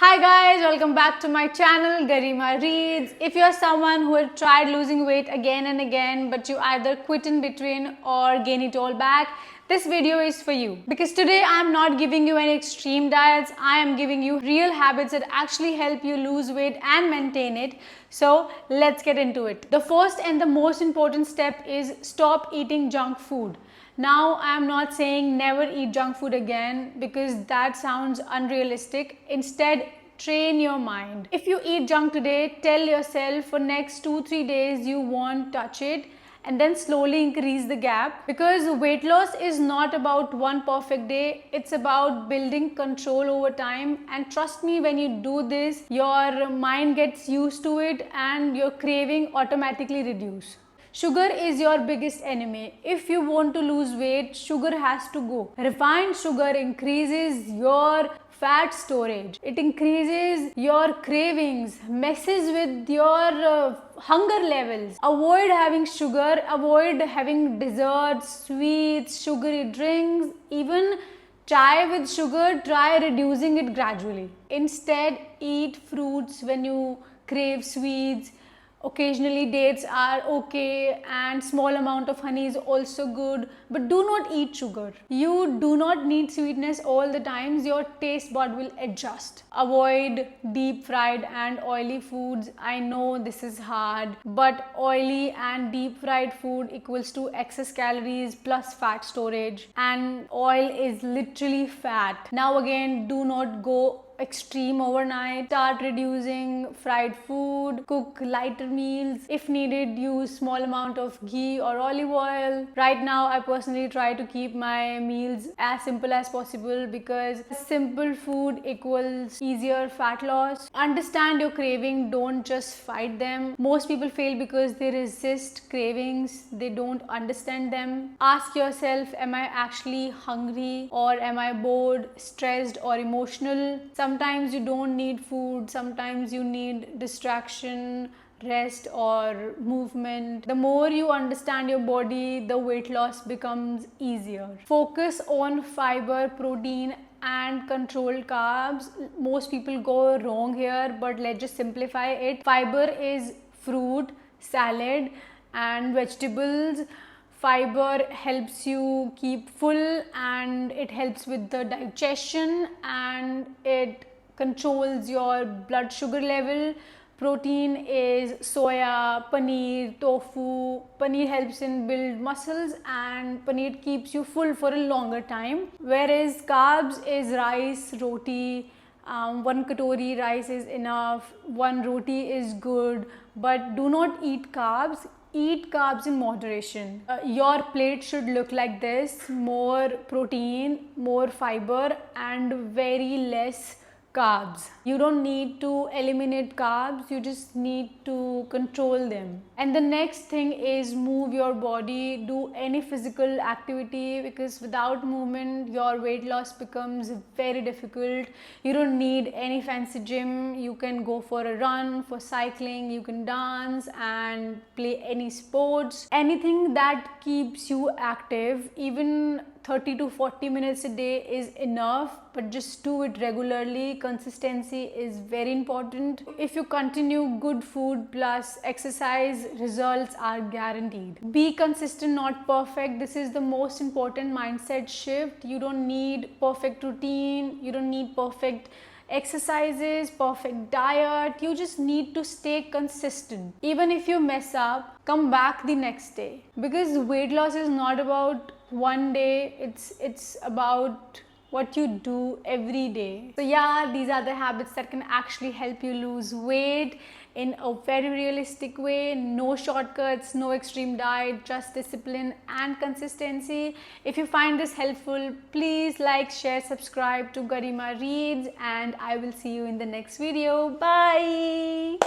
Hi guys, welcome back to my channel Garima Reads. If you're someone who had tried losing weight again and again but you either quit in between or gain it all back, this video is for you. Because today I'm not giving you any extreme diets, I am giving you real habits that actually help you lose weight and maintain it. So let's get into it. The first and the most important step is stop eating junk food. Now, I am not saying never eat junk food again because that sounds unrealistic. Instead, train your mind. If you eat junk today, tell yourself for next 2-3 days you won't touch it and then slowly increase the gap, because weight loss is not about one perfect day. It's about building control over time, and trust me, when you do this, your mind gets used to it and your craving automatically reduce. Sugar is your biggest enemy. If you want to lose weight, sugar has to go. Refined sugar increases your fat storage. It increases your cravings, messes with your hunger levels. Avoid having sugar, avoid having desserts, sweets, sugary drinks, even chai with sugar. Try reducing it gradually. Instead, eat fruits when you crave sweets. Occasionally dates are okay, and small amount of honey is also good, but do not eat sugar. You do not need sweetness all the times. Your taste bud will adjust. Avoid deep fried and oily foods. I know this is hard, but oily and deep fried food equals to excess calories plus fat storage, and oil is literally fat. Now again, do not go extreme overnight. Start reducing fried food, cook lighter meals. If needed, use small amount of ghee or olive oil. Right now, I personally try to keep my meals as simple as possible because simple food equals easier fat loss. Understand your craving, don't just fight them. Most people fail because they resist cravings, they don't understand them. Ask yourself, am I actually hungry, or am I bored, stressed, or emotional? Sometimes you don't need food, sometimes you need distraction, rest, or movement. The more you understand your body, the weight loss becomes easier. Focus on fiber, protein, and controlled carbs. Most people go wrong here, but let's just simplify it. Fiber is fruit, salad, and vegetables. Fiber helps you keep full, and it helps with the digestion, and it controls your blood sugar level. Protein is soya, paneer, tofu. Paneer helps in build muscles, and paneer keeps you full for a longer time. Whereas carbs is rice, roti. One katori rice is enough. One roti is good, but do not eat carbs. Eat carbs in moderation. Your plate should look like this: more protein, more fiber, and very less carbs. You don't need to eliminate carbs, you just need to control them. And the next thing is move your body, do any physical activity, because without movement your weight loss becomes very difficult. You don't need any fancy gym. You can go for a run, for cycling, you can dance and play any sports. Anything that keeps you active, even 30 to 40 minutes a day is enough, but just do it regularly. Consistency is very important. If you continue good food plus exercise, results are guaranteed. Be consistent, not perfect. This is the most important mindset shift. You don't need perfect routine, you don't need perfect exercises, perfect diet. You just need to stay consistent. Even if you mess up, come back the next day, because weight loss is not about one day, it's about what you do every day. So yeah, these are the habits that can actually help you lose weight in a very realistic way. No shortcuts, no extreme diet, just discipline and consistency. If you find this helpful, please like, share, subscribe to Garima Reads, and I will see you in the next video. Bye.